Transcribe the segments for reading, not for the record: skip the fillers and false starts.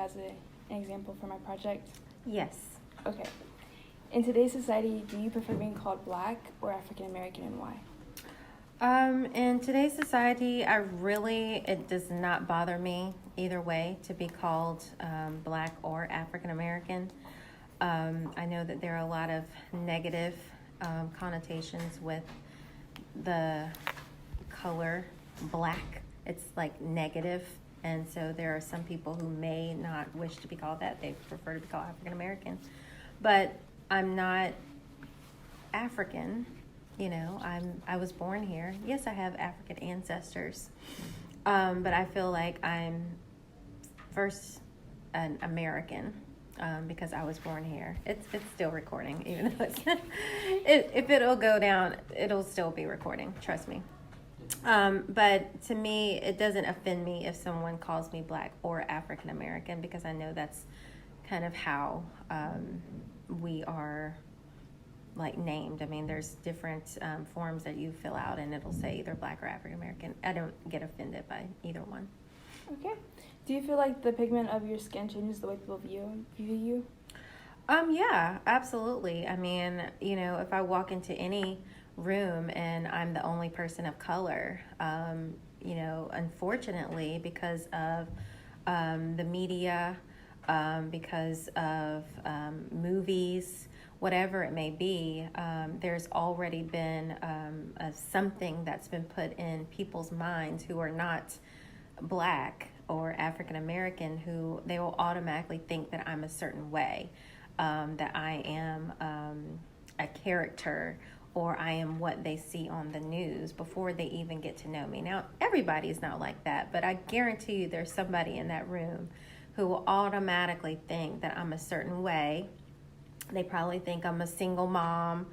as an example for my project? Yes. Okay. In today's society, do you prefer being called Black or African American, and why? In today's society, it does not bother me either way to be called Black or African American. I know that there are a lot of negative connotations with the color Black. It's like negative, and so there are some people who may not wish to be called that. They prefer to be called African American. But I'm not African. I was born here. Yes, I have African ancestors, but I feel like I'm first an American because I was born here. It's still recording, even though if it'll go down, it'll still be recording. Trust me. But to me, it doesn't offend me if someone calls me Black or African American, because I know that's kind of how we are named. I mean, there's different forms that you fill out, and it'll say either Black or African American. I don't get offended by either one. Okay. Do you feel like the pigment of your skin changes the way people view you? Yeah, absolutely. I mean, if I walk into any room and I'm the only person of color, unfortunately, because of the media, because of movies, whatever it may be, there's already been something that's been put in people's minds who are not Black or African American, who they will automatically think that I'm a certain way, that I am a character, or I am what they see on the news before they even get to know me. Now, everybody's not like that, but I guarantee you there's somebody in that room who will automatically think that I'm a certain way. They probably think I'm a single mom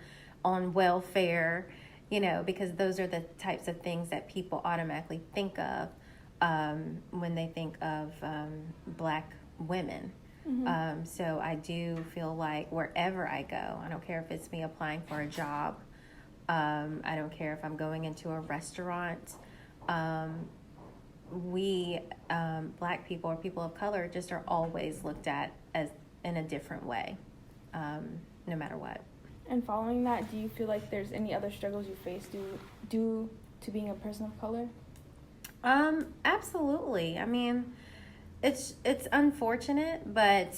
on welfare, because those are the types of things that people automatically think of when they think of Black women. Mm-hmm. So I do feel like wherever I go, I don't care if it's me applying for a job, I don't care if I'm going into a restaurant, we Black people or people of color just are always looked at as in a different way, no matter what. And following that, do you feel like there's any other struggles you face due to being a person of color? Absolutely. I mean, it's unfortunate, but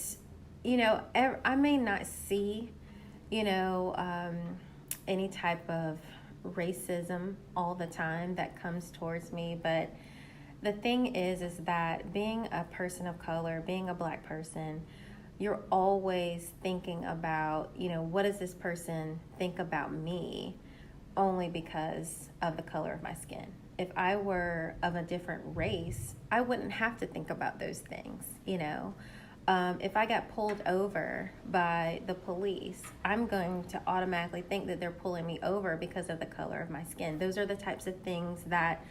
I may not see any type of racism all the time that comes towards me, but the thing is that being a person of color, being a Black person, you're always thinking about, what does this person think about me, only because of the color of my skin. If I were of a different race, I wouldn't have to think about those things, If I got pulled over by the police, I'm going to automatically think that they're pulling me over because of the color of my skin. Those are the types of things that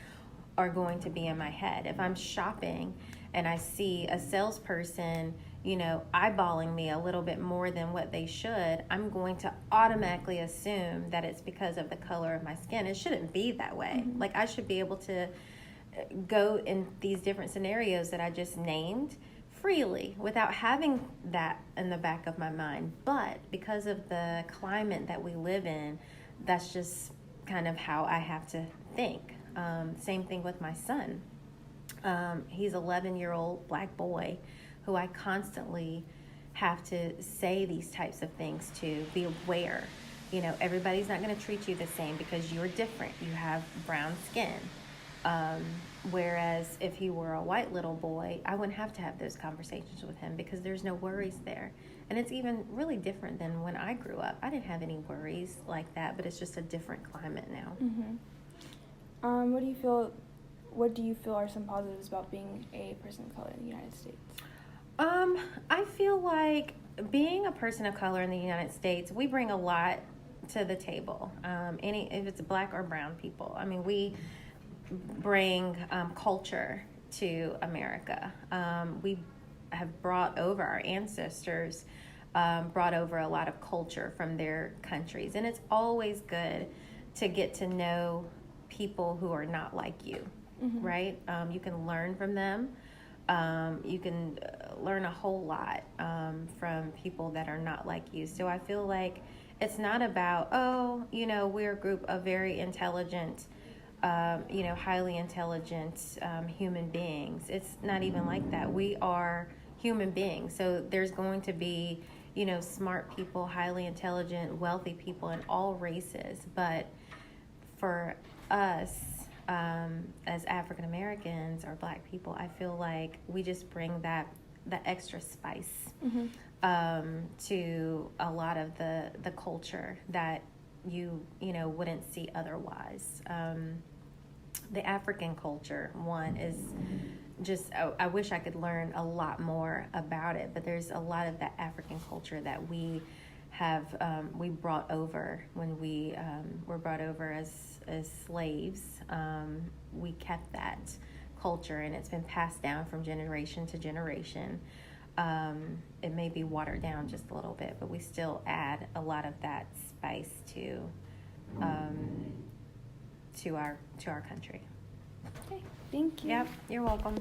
are going to be in my head. If I'm shopping and I see a salesperson, eyeballing me a little bit more than what they should, I'm going to automatically assume that it's because of the color of my skin. It shouldn't be that way. Mm-hmm. Like, I should be able to go in these different scenarios that I just named freely without having that in the back of my mind. But because of the climate that we live in, that's just kind of how I have to think. Same thing with my son. He's an 11-year-old Black boy who I constantly have to say these types of things to. Be aware. Everybody's not going to treat you the same because you're different. You have brown skin. Whereas if he were a white little boy, I wouldn't have to have those conversations with him because there's no worries there. And it's even really different than when I grew up. I didn't have any worries like that, but it's just a different climate now. Mm-hmm. What do you feel are some positives about being a person of color in the United States? I feel like being a person of color in the United States, we bring a lot to the table. If it's Black or brown people, I mean, we bring culture to America. We have brought over, our ancestors brought over a lot of culture from their countries, and it's always good to get to know people who are not like you. Mm-hmm. Right? You can learn from them. You can learn a whole lot from people that are not like you. So I feel like it's not about, we're a group of very intelligent, highly intelligent human beings. It's not even like that. We are human beings. So there's going to be, smart people, highly intelligent, wealthy people in all races. But for us, as African Americans or Black people, I feel like we just bring that extra spice to a lot of the culture that you wouldn't see otherwise. The African culture, one, is just, I wish I could learn a lot more about it, but there's a lot of that African culture that we have, we brought over when we were brought over as slaves. We kept that culture, and it's been passed down from generation to generation. It may be watered down just a little bit, but we still add a lot of that spice to our country. Okay, thank you. Yep, you're welcome.